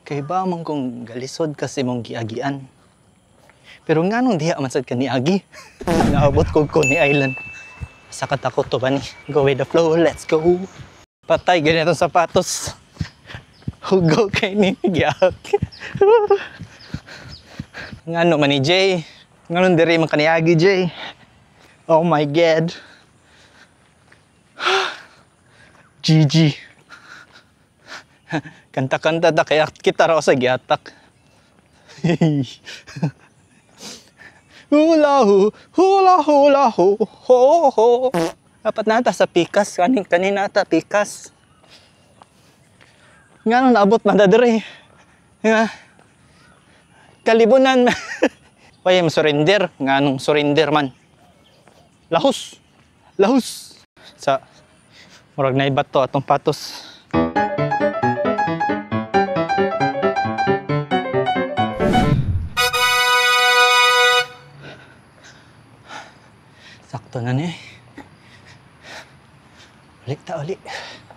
Kay ba man kong galisod kasi mong giagian. Pero nga nung diha man sad ka ni Agi. Naabot ko ni Island. Sa katakot to ba ni? Go with the flow, let's go. Patay, ganitong sapatos. Hugaw kay ni Giak. Nga no man ni Jay. Nga nung diri man ka ni Agi, Jay. Oh my God. GG. Kanta-kanta da kaya kita raw sa giatak. Hula hu, hula hula hu, ho ho. Dapat nata sa pikas, kanina ata pikas. Nga nung naabot man da diri. Nga. Kalibunan. Why am surrender? Nga nung surrender man. Lahus. Lahus. Sa murag na ibato atong patos. Sakto na ni. Ulit ta, ulit.